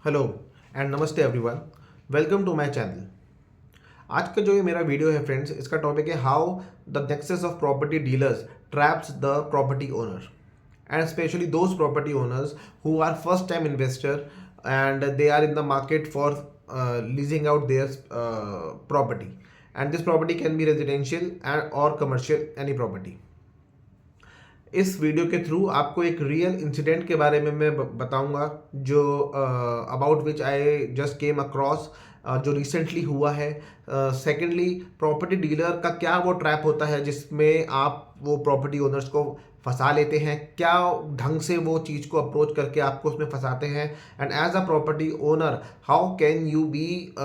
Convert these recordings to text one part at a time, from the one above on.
Hello and नमस्ते everyone. Welcome to my channel. आज का जो ये मेरा वीडियो है फ्रेंड्स, इसका टॉपिक है how the nexus of property dealers traps the property owner and specially those property owners who are first time investor and they are in the market for leasing out their property and this property can be residential and और commercial any property. इस video के through आपको एक real incident के बारे में मैं बताऊंगा जो about which I just came across, जो रिसेंटली हुआ है। सेकेंडली, प्रॉपर्टी डीलर का क्या वो ट्रैप होता है जिसमें आप वो प्रॉपर्टी ओनर्स को फंसा लेते हैं, क्या ढंग से वो चीज़ को अप्रोच करके आपको उसमें फंसाते हैं, and as a property owner how can you be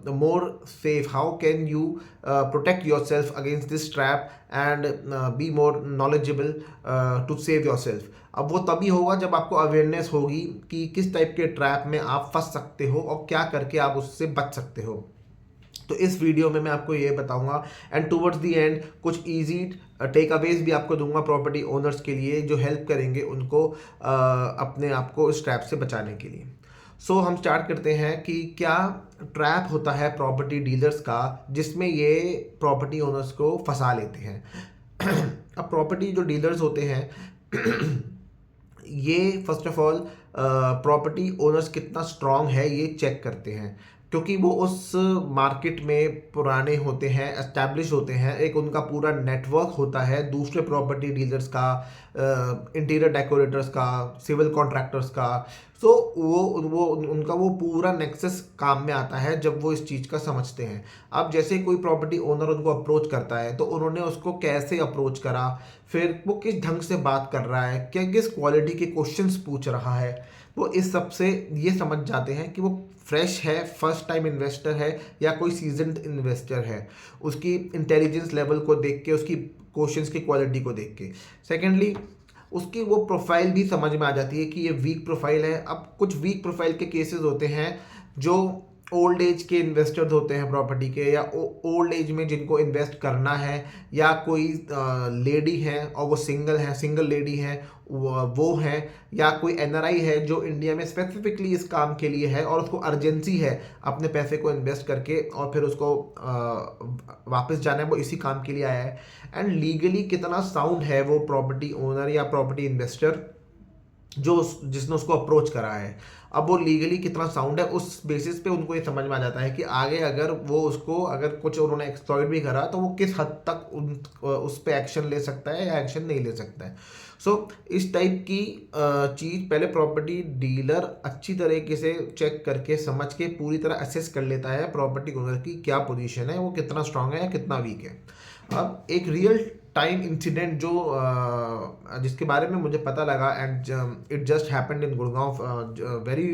more safe, how can you protect yourself against this trap and be more knowledgeable to save yourself। अब वो तभी होगा जब आपको अवेयरनेस होगी कि किस टाइप के ट्रैप में आप फंस सकते हो और क्या करके आप उससे बच सकते हो। तो इस वीडियो में मैं आपको ये बताऊंगा एंड टूवर्ड्स दी एंड कुछ इजी टेक अवेज भी आपको दूंगा प्रॉपर्टी ओनर्स के लिए, जो हेल्प करेंगे उनको अपने आप को इस ट्रैप से बचाने के लिए। सो हम स्टार्ट करते हैं कि क्या ट्रैप होता है प्रॉपर्टी डीलर्स का जिसमें ये प्रॉपर्टी ओनर्स को फंसा लेते हैं। अब प्रॉपर्टी जो डीलर्स होते हैं ये first of all property owners कितना स्ट्रांग है ये चेक करते हैं, क्योंकि वो उस मार्केट में पुराने होते हैं, एस्टैब्लिश होते हैं, एक उनका पूरा नेटवर्क होता है दूसरे प्रॉपर्टी डीलर्स का, इंटीरियर डेकोरेटर्स का, सिविल कॉन्ट्रैक्टर्स का। सो वो उनका वो पूरा नेक्सस काम में आता है जब वो इस चीज़ का समझते हैं। अब जैसे कोई प्रॉपर्टी ओनर उनको अप्रोच करता है तो उन्होंने उसको कैसे अप्रोच करा, फिर वो किस ढंग से बात कर रहा है, क्या किस क्वालिटी के क्वेश्चंस पूछ रहा है, वो इस सब से ये समझ जाते हैं कि वो फ्रेश है, फर्स्ट टाइम इन्वेस्टर है या कोई सीजनड इन्वेस्टर है, उसकी इंटेलिजेंस लेवल को देख के, उसकी क्वेश्चंस की क्वालिटी को देख के। सेकेंडली, उसकी वो प्रोफाइल भी समझ में आ जाती है कि ये वीक प्रोफाइल है। अब कुछ वीक प्रोफाइल के केसेस होते हैं जो ओल्ड एज के इन्वेस्टर्स होते हैं प्रॉपर्टी के, या ओल्ड एज में जिनको इन्वेस्ट करना है, या कोई लेडी है और वो सिंगल है, सिंगल लेडी है वो है, या कोई एनआरआई है जो इंडिया में स्पेसिफिकली इस काम के लिए है और उसको अर्जेंसी है अपने पैसे को इन्वेस्ट करके और फिर उसको वापस जाना है, वो इसी काम के लिए आया है। एंड लीगली कितना साउंड है वो प्रॉपर्टी ओनर या प्रॉपर्टी इन्वेस्टर जो जिसने उसको अप्रोच करा है, अब वो लीगली कितना साउंड है, उस बेसिस पे उनको ये समझ में आ जाता है कि आगे अगर वो उसको अगर कुछ उन्होंने एक्सप्लॉइट भी करा तो वो किस हद तक उस पर एक्शन ले सकता है या एक्शन नहीं ले सकता है। सो इस टाइप की चीज़ पहले प्रॉपर्टी डीलर अच्छी तरीके से चेक करके समझ के पूरी तरह असेस कर लेता है प्रॉपर्टी ओनर की क्या पोजीशन है, वो कितना स्ट्रांग है या कितना वीक है। अब एक रियल टाइम इंसिडेंट जो जिसके बारे में मुझे पता लगा and it just happened in Gurgaon very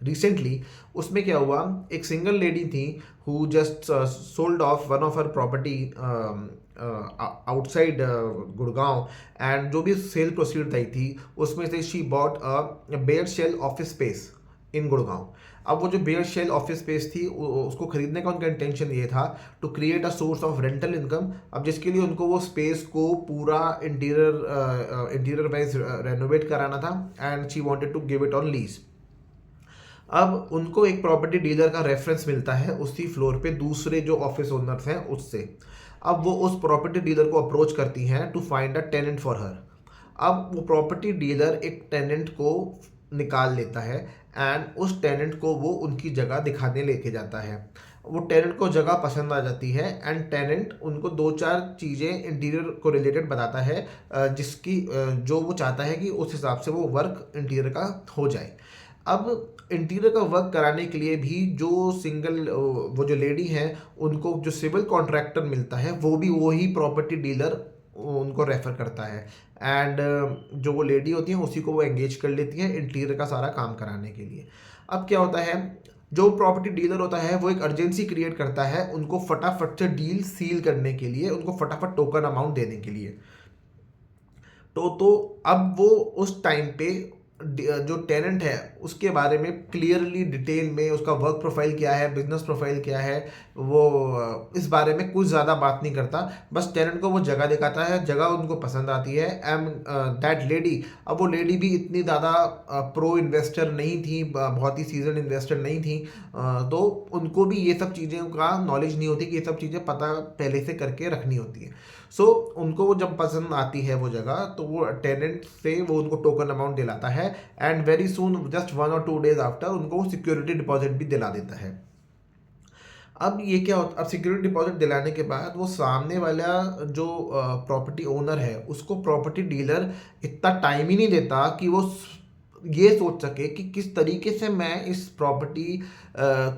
recently, उसमें क्या हुआ, एक सिंगल लेडी थी who just sold off one of her property outside Gurgaon, and जो भी सेल प्रोसीड आई थी उसमें से she bought a bare shell office space in Gurgaon. अब वो जो बेयर शेल ऑफिस स्पेस थी उसको खरीदने का उनका इंटेंशन ये था to create a source of rental income. अब जिसके लिए उनको वो स्पेस को पूरा इंटीरियर वाइज रेनोवेट कराना था and she wanted to give it on lease. अब उनको एक प्रॉपर्टी डीलर का रेफरेंस मिलता है उसी फ्लोर पे दूसरे जो ऑफिस ओनर्स हैं उससे। अब वो उस प्रॉपर्टी डीलर को अप्रोच करती हैं to find a tenant for her. अब वो प्रॉपर्टी डीलर एक टेनेंट को निकाल लेता है एंड उस टेनेंट को वो उनकी जगह दिखाने लेके जाता है। वो टेनेंट को जगह पसंद आ जाती है एंड टेनेंट उनको दो चार चीज़ें इंटीरियर को रिलेटेड बताता है जिसकी जो वो चाहता है कि उस हिसाब से वो वर्क इंटीरियर का हो जाए। अब इंटीरियर का वर्क कराने के लिए भी जो सिंगल वो जो लेडी हैं उनको जो सिविल कॉन्ट्रैक्टर मिलता है वो भी वही प्रॉपर्टी डीलर उनको रेफ़र करता है एंड जो वो लेडी होती है उसी को वो एंगेज कर लेती है इंटीरियर का सारा काम कराने के लिए। अब क्या होता है, जो प्रॉपर्टी डीलर होता है वो एक अर्जेंसी क्रिएट करता है उनको फटाफट से डील सील करने के लिए, उनको फटाफट टोकन अमाउंट देने के लिए। तो अब वो उस टाइम पे जो टेनेंट है उसके बारे में क्लियरली डिटेल में उसका वर्क प्रोफाइल क्या है, बिजनेस प्रोफाइल क्या है, वो इस बारे में कुछ ज़्यादा बात नहीं करता। बस टेनेंट को वो जगह दिखाता है, जगह उनको पसंद आती है। एम दैट लेडी, अब वो लेडी भी इतनी ज़्यादा प्रो इन्वेस्टर नहीं थी, बहुत ही सीजन इन्वेस्टर नहीं थी, तो उनको भी ये सब चीज़ों का नॉलेज नहीं होती कि ये सब चीज़ें पता पहले से करके रखनी होती है। सो उनको वो जब पसंद आती है वो जगह, तो वो टेनेंट से वो उनको टोकन अमाउंट दिलाता है, एंड वेरी सून जस्ट 1 और 2 डेज आफ्टर उनको सिक्योरिटी डिपॉजिट भी दिला देता है। अब ये क्या होता, अब सिक्योरिटी डिपॉजिट दिलाने के बाद वो सामने वाला जो प्रॉपर्टी ओनर है उसको प्रॉपर्टी डीलर इतना टाइम ही नहीं देता कि वो ये सोच सके कि किस तरीके से मैं इस प्रॉपर्टी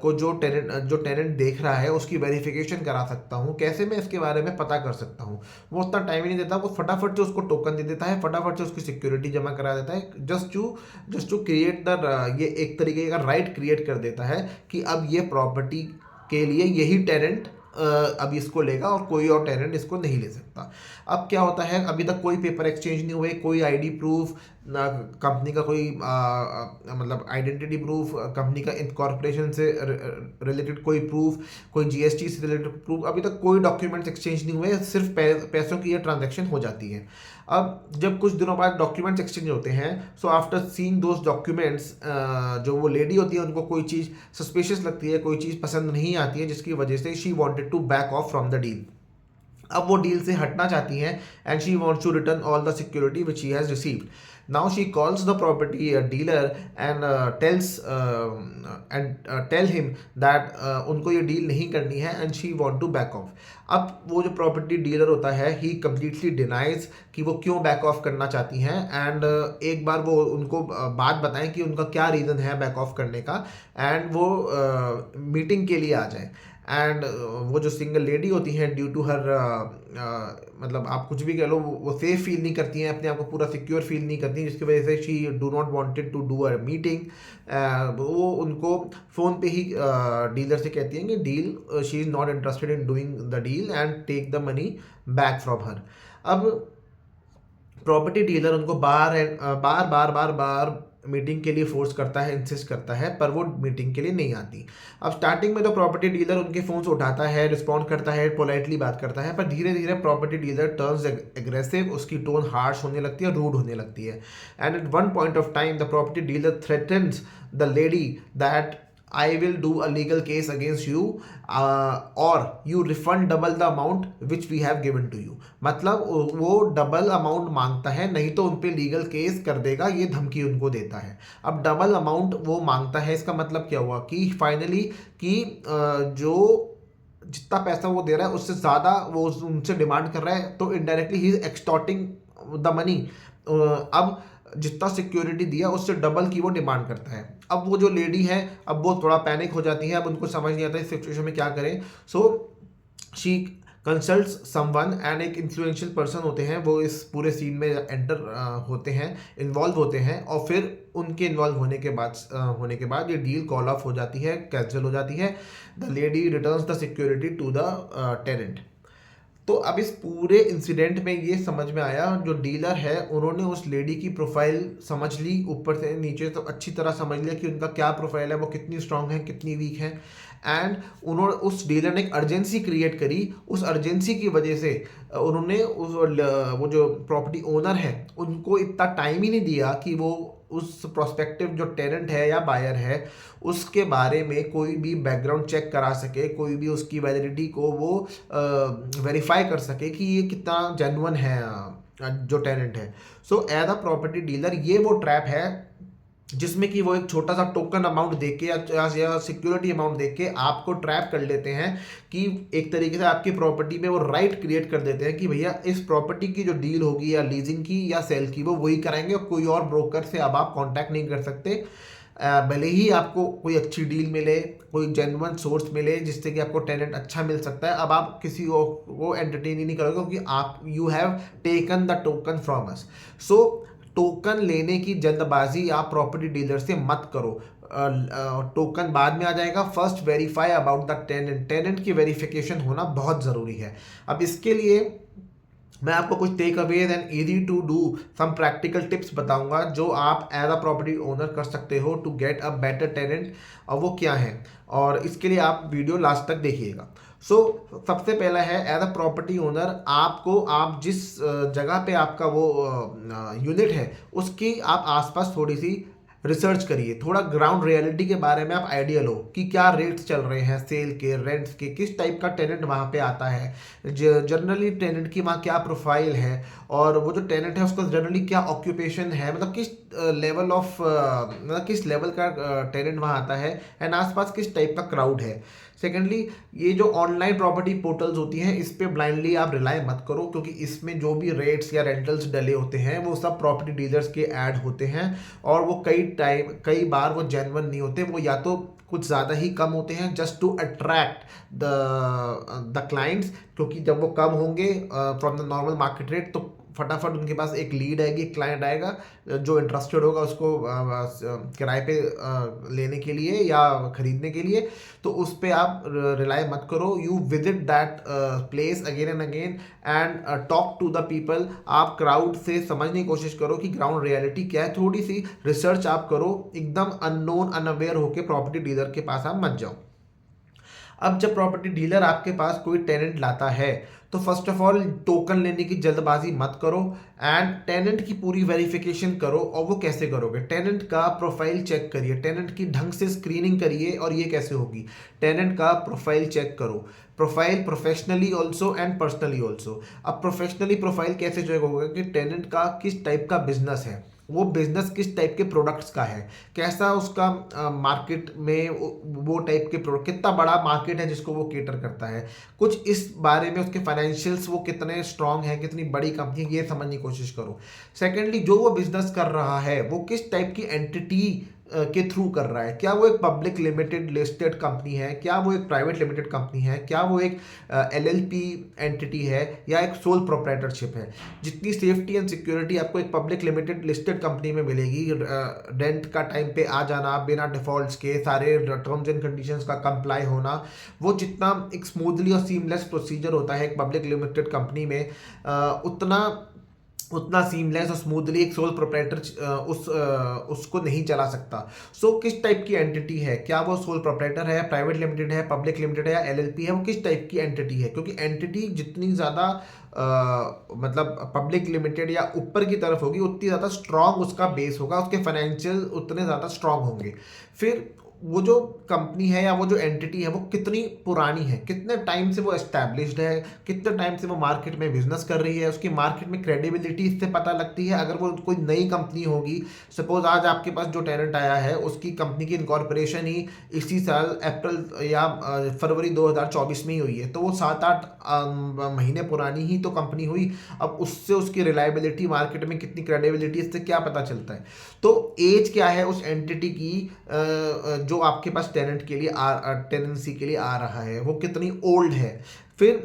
को जो टेनेंट देख रहा है उसकी वेरिफिकेशन करा सकता हूँ, कैसे मैं इसके बारे में पता कर सकता हूँ। वो उतना टाइम ही नहीं देता, वो फटाफट से उसको टोकन दे देता है, फटाफट से उसकी सिक्योरिटी जमा करा देता है, जस्ट टू क्रिएट द, ये एक तरीके का राइट क्रिएट कर देता है कि अब ये प्रॉपर्टी के लिए यही टेनेंट अब इसको लेगा और कोई और टेनेंट इसको नहीं ले सकता। अब क्या होता है, अभी तक कोई पेपर एक्सचेंज नहीं हुए, कोई आईडी प्रूफ, कंपनी का कोई मतलब आइडेंटिटी प्रूफ, कंपनी का इनकॉर्पोरेशन से रिलेटेड कोई प्रूफ, कोई जीएसटी से रिलेटेड प्रूफ, अभी तक कोई डॉक्यूमेंट्स एक्सचेंज नहीं हुए, सिर्फ पैसों की ये ट्रांजैक्शन हो जाती है। अब जब कुछ दिनों बाद डॉक्यूमेंट्स एक्सचेंज होते हैं, so after seeing those documents, जो वो लेडी होती है उनको कोई चीज़ सस्पिशियस लगती है, कोई चीज़ पसंद नहीं आती है, जिसकी वजह से she wanted to back off from the deal. अब वो डील से हटना चाहती हैं, and she wants to return all the security which she has received. Now she calls the property dealer and tell him that उनको ये deal नहीं करनी है, and she want to back off. अब वो जो प्रॉपर्टी डीलर होता है ही कम्प्लीटली डिनाइज कि वो क्यों बैक ऑफ करना चाहती हैं, एंड एक बार वो उनको बात बताएं कि उनका क्या रीज़न है बैक ऑफ करने का, एंड वो मीटिंग के लिए आ जाए। एंड वो जो सिंगल लेडी होती हैं, ड्यू टू हर मतलब आप कुछ भी कह लो, वो सेफ फील नहीं करती हैं, अपने आप को पूरा सिक्योर फील नहीं करती, जिसकी वजह से she do not wanted to do a meeting. वो उनको फ़ोन पे ही डीलर से कहती हैं कि deal she is not interested in doing the deal and take the money back from her. अब प्रॉपर्टी डीलर उनको बार मीटिंग के लिए फोर्स करता है, इंसिस्ट करता है, पर वो मीटिंग के लिए नहीं आती। अब स्टार्टिंग में तो प्रॉपर्टी डीलर उनके फ़ोन उठाता है, रिस्पॉन्ड करता है, पोलाइटली बात करता है, पर धीरे धीरे प्रॉपर्टी डीलर टर्न्स एग्रेसिव, उसकी टोन हार्श होने लगती है, रूड होने लगती है। And at one point of time the property dealer threatens the lady that I will do a legal case against you or you refund double the amount which we have given to you। मतलब वो double amount मांगता है, नहीं तो उन पे legal case कर देगा, ये धमकी उनको देता है। अब डबल अमाउंट वो मांगता है, इसका मतलब क्या हुआ कि फाइनली कि जो जितना पैसा वो दे रहा है उससे ज़्यादा वो उनसे डिमांड कर रहा है, तो indirectly he is extorting the money. अब जितना सिक्योरिटी दिया उससे डबल की वो डिमांड करता है। अब वो जो लेडी है, अब वो थोड़ा पैनिक हो जाती है, अब उनको समझ नहीं आता इस सिचुएशन में क्या करें। So she consults someone, and एक इन्फ्लुएंशियल पर्सन होते हैं वो इस पूरे सीन में एंटर होते हैं, इन्वॉल्व होते हैं, और फिर उनके इन्वॉल्व होने के बाद ये डील कॉल ऑफ हो जाती है, कैंसिल हो जाती है। The lady returns the security to the tenant. तो अब इस पूरे इंसिडेंट में ये समझ में आया, जो डीलर है उन्होंने उस लेडी की प्रोफाइल समझ ली, ऊपर से नीचे तो अच्छी तरह समझ लिया कि उनका क्या प्रोफाइल है, वो कितनी स्ट्रांग है, कितनी वीक है। एंड उन्होंने उस डीलर ने एक अर्जेंसी क्रिएट करी, उस अर्जेंसी की वजह से उन्होंने वो जो प्रॉपर्टी ओनर है उनको इतना टाइम ही नहीं दिया कि वो उस प्रोस्पेक्टिव जो टेनेंट है या बायर है उसके बारे में कोई भी बैकग्राउंड चेक करा सके, कोई भी उसकी वैलिडिटी को वो वेरीफाई कर सके कि ये कितना जेन्युइन है जो टेनेंट है। So as a property dealer ये वो ट्रैप है जिसमें कि वो एक छोटा सा टोकन अमाउंट देके या सिक्योरिटी अमाउंट देके आपको ट्रैप कर लेते हैं, कि एक तरीके से आपकी प्रॉपर्टी में वो राइट क्रिएट कर देते हैं कि भैया इस प्रॉपर्टी की जो डील होगी या लीजिंग की या सेल की वो वही कराएंगे, और कोई और ब्रोकर से अब आप कांटेक्ट नहीं कर सकते। भले ही आपको कोई अच्छी डील मिले, कोई जेन्युइन सोर्स मिले जिससे कि आपको टेनेंट अच्छा मिल सकता है, अब आप किसी को एंटरटेन ही नहीं करोगे क्योंकि आप you have taken the token from us. So token लेने की जल्दबाजी आप प्रॉपर्टी डीलर से मत करो। टोकन बाद में आ जाएगा, first verify about the tenant, tenant की वेरिफिकेशन होना बहुत ज़रूरी है। अब इसके लिए मैं आपको कुछ takeaways and easy to do some practical tips बताऊंगा जो आप एज अ प्रॉपर्टी ओनर कर सकते हो to get a better tenant. और वो क्या है, और इसके लिए आप वीडियो लास्ट तक देखिएगा। सो सबसे पहला है, एज अ प्रॉपर्टी ओनर आपको, आप जिस जगह पे आपका वो यूनिट है उसकी आप आसपास थोड़ी सी रिसर्च करिए, थोड़ा ग्राउंड रियलिटी के बारे में आप आइडियल हो कि क्या रेट्स चल रहे हैं सेल के, रेंट्स के, किस टाइप का टेनेंट वहाँ पे आता है, जनरली टेनेंट की वहाँ क्या प्रोफाइल है, और वो जो टेनेंट है उसका जनरली क्या ऑक्यूपेशन है, मतलब किस लेवल ऑफ, मतलब किस लेवल का टेनेंट वहाँ आता है, एंड आसपास किस टाइप का क्राउड है। सेकेंडली, ये जो ऑनलाइन प्रॉपर्टी पोर्टल्स होती हैं इस पे ब्लाइंडली आप रिलाई मत करो, क्योंकि इसमें जो भी रेट्स या रेंटल्स डले होते हैं वो सब प्रॉपर्टी डीलर्स के ऐड होते हैं, और वो कई बार वो जेन्युइन नहीं होते, वो या तो कुछ ज़्यादा ही कम होते हैं just to attract the clients, क्योंकि जब वो कम होंगे from the normal market rate तो फटाफट उनके पास एक लीड आएगी, एक क्लाइंट आएगा जो इंटरेस्टेड होगा उसको किराए पे लेने के लिए या खरीदने के लिए। तो उस पर आप रिलाई मत करो, you visit that place again and again and talk to the people. आप क्राउड से समझने की कोशिश करो कि ग्राउंड रियलिटी क्या है, थोड़ी सी रिसर्च आप करो, एकदम अननोन अनअवेयर होकर प्रॉपर्टी डीलर के पास आप मत जाओ। अब जब प्रॉपर्टी डीलर आपके पास कोई टेनेंट लाता है तो फर्स्ट ऑफ ऑल टोकन लेने की जल्दबाजी मत करो, एंड टेनेंट की पूरी वेरिफिकेशन करो। और वो कैसे करोगे, टेनेंट का प्रोफाइल चेक करिए, टेनेंट की ढंग से स्क्रीनिंग करिए। और ये कैसे होगी, टेनेंट का प्रोफाइल चेक करो, profile professionally also and personally also. अब प्रोफेशनली प्रोफाइल कैसे चेक होगा कि टेनेंट का किस टाइप का बिजनेस है, वो बिजनेस किस टाइप के प्रोडक्ट्स का है, कैसा उसका मार्केट में वो टाइप के प्रोडक्ट, कितना बड़ा मार्केट है जिसको वो केटर करता है, कुछ इस बारे में उसके फाइनेंशियल्स वो कितने स्ट्रांग हैं, कितनी बड़ी कंपनी है, ये समझने की कोशिश करो। सेकेंडली, जो वो बिजनेस कर रहा है वो किस टाइप की एंटिटी के थ्रू कर रहा है, क्या वो एक पब्लिक लिमिटेड लिस्टेड कंपनी है, क्या वो एक प्राइवेट लिमिटेड कंपनी है, क्या वो एक एलएलपी एंटिटी है या एक सोल प्रोप्राइटरशिप है। जितनी सेफ्टी एंड सिक्योरिटी आपको एक पब्लिक लिमिटेड लिस्टेड कंपनी में मिलेगी, रेंट का टाइम पे आ जाना, बिना डिफॉल्ट्स के सारे टर्म्स एंड कंडीशंस का कंप्लाई होना, वो जितना एक स्मूथली और सीमलेस प्रोसीजर होता है एक पब्लिक लिमिटेड कंपनी में, उतना सीमलेस और स्मूथली एक सोल प्रोप्राइटर उसको नहीं चला सकता। सो किस टाइप की एंटिटी है, क्या वो सोल प्रोप्राइटर है, प्राइवेट लिमिटेड है, पब्लिक लिमिटेड है या एलएलपी है, वो किस टाइप की एंटिटी है। क्योंकि एंटिटी जितनी ज़्यादा मतलब पब्लिक लिमिटेड या ऊपर की तरफ होगी उतनी ज़्यादा स्ट्रांग उसका बेस होगा, उसके फाइनेंशियल उतने ज़्यादा स्ट्रांग होंगे। फिर वो जो कंपनी है या वो जो एंटिटी है वो कितनी पुरानी है, कितने टाइम से वो एस्टैब्लिश्ड है, कितने टाइम से वो मार्केट में बिजनेस कर रही है, उसकी मार्केट में क्रेडिबिलिटी इससे पता लगती है। अगर वो कोई नई कंपनी होगी, सपोज आज आपके पास जो टेनेंट आया है उसकी कंपनी की इनकॉर्पोरेशन ही इसी साल अप्रैल या फरवरी 2024 में ही हुई है, तो वो 7-8 महीने पुरानी ही तो कंपनी हुई। अब उससे उसकी रिलायबिलिटी, मार्केट में कितनी क्रेडिबिलिटी, इससे क्या पता चलता है। तो एज क्या है उस एंटिटी की जो आपके पास टेनेंट के लिए टेनेंसी के लिए आ रहा है, वो कितनी ओल्ड है। फिर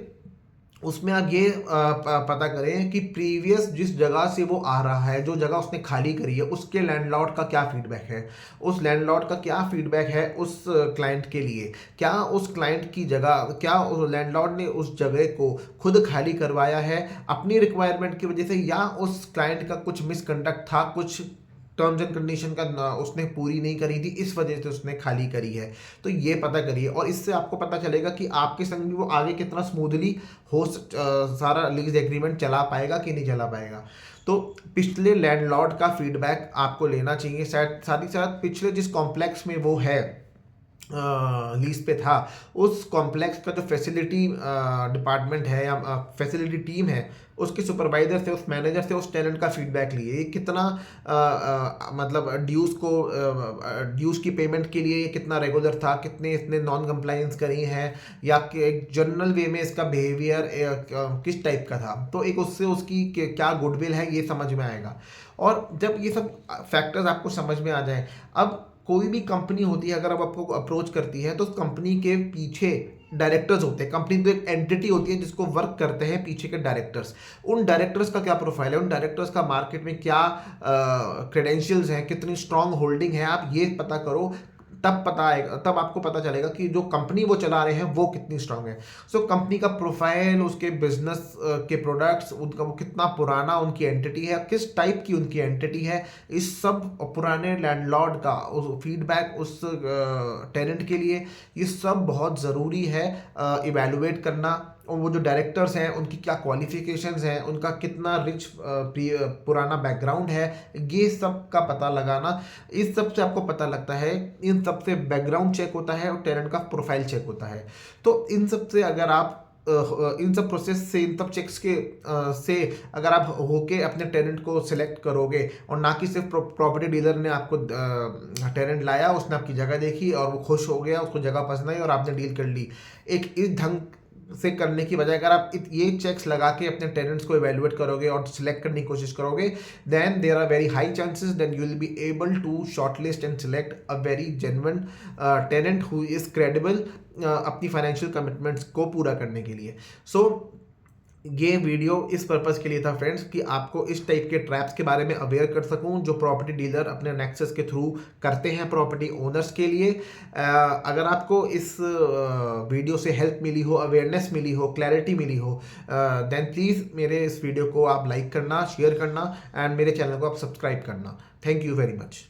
उसमें आप ये पता करें कि प्रीवियस जिस जगह से वो आ रहा है, जो जगह उसने खाली करी है, उसके लैंडलॉर्ड का क्या फीडबैक है, उस लैंडलॉर्ड का क्या फीडबैक है उस क्लाइंट के लिए, क्या उस क्लाइंट की जगह, क्या उस लैंडलॉर्ड ने उस जगह को खुद खाली करवाया है अपनी रिक्वायरमेंट की वजह से, या उस क्लाइंट का कुछ मिसकंडक्ट था, कुछ टर्म्स एंड कंडीशन का उसने पूरी नहीं करी थी, इस वजह से उसने खाली करी है। तो ये पता करिए, और इससे आपको पता चलेगा कि आपके संग भी वो आगे कितना स्मूथली सारा लीज एग्रीमेंट चला पाएगा कि नहीं चला पाएगा। तो पिछले लैंडलॉर्ड का फीडबैक आपको लेना चाहिए, साथ ही साथ पिछले जिस कॉम्प्लेक्स में वो है लीज पे था, उस कॉम्प्लेक्स का जो फैसिलिटी डिपार्टमेंट है या फैसिलिटी टीम है, उसके सुपरवाइजर से, उस मैनेजर से उस टेनेंट का फीडबैक लिए, ये कितना मतलब ड्यूज़ की पेमेंट के लिए ये कितना रेगुलर था, कितने इसने नॉन कंप्लायंस करी हैं, या एक जनरल वे में इसका बिहेवियर किस टाइप का था। तो एक उससे उसकी क्या गुडविल है ये समझ में आएगा। और जब ये सब फैक्टर्स आपको समझ में आ जाए, अब कोई भी कंपनी होती है अगर अब आपको अप्रोच करती है तो कंपनी के पीछे डायरेक्टर्स होते हैं, कंपनी तो एक एंटिटी होती है जिसको वर्क करते हैं पीछे के डायरेक्टर्स। उन डायरेक्टर्स का क्या प्रोफाइल है, उन डायरेक्टर्स का मार्केट में क्या क्रेडेंशियल्स हैं, कितनी स्ट्रांग होल्डिंग है, आप ये पता करो। तब पता आएगा, तब आपको पता चलेगा कि जो कंपनी वो चला रहे हैं वो कितनी स्ट्रांग है। सो कंपनी का प्रोफाइल, उसके बिजनेस के प्रोडक्ट्स, उनका वो कितना पुराना उनकी एंटिटी है, किस टाइप की उनकी एंटिटी है, इस सब पुराने लैंडलॉर्ड का फीडबैक उस टेनेंट के लिए, ये सब बहुत ज़रूरी है इवेलुएट करना। और वो जो डायरेक्टर्स हैं उनकी क्या क्वालिफिकेशंस हैं, उनका कितना रिच पुराना बैकग्राउंड है, ये सब का पता लगाना। इस सब से आपको पता लगता है, इन सब से बैकग्राउंड चेक होता है और टेनेंट का प्रोफाइल चेक होता है। तो इन सब से अगर आप इन सब प्रोसेस से, इन सब चेक्स के से अगर आप होके अपने टेनेंट को सिलेक्ट करोगे, और ना कि सिर्फ प्रॉपर्टी डीलर ने आपको टेनेंट लाया, उसने आपकी जगह देखी और वो खुश हो गया, उसको जगह पसंद आई और आपने डील कर ली, एक इस ढंग से करने की बजाय अगर आप ये चेक्स लगा के अपने टेनेंट्स को इवेलुएट करोगे और सिलेक्ट करने की कोशिश करोगे, then there are very high chances that you will be able to shortlist and select a very genuine tenant who is credible अपनी फाइनेंशियल कमिटमेंट्स को पूरा करने के लिए। सो ये वीडियो इस पर्पस के लिए था फ्रेंड्स, कि आपको इस टाइप के ट्रैप्स के बारे में अवेयर कर सकूं जो प्रॉपर्टी डीलर अपने नेक्सस के थ्रू करते हैं प्रॉपर्टी ओनर्स के लिए। अगर आपको इस वीडियो से हेल्प मिली हो, अवेयरनेस मिली हो, क्लैरिटी मिली हो, देन प्लीज़ मेरे इस वीडियो को आप लाइक करना, शेयर करना एंड मेरे चैनल को आप सब्सक्राइब करना। Thank you very much.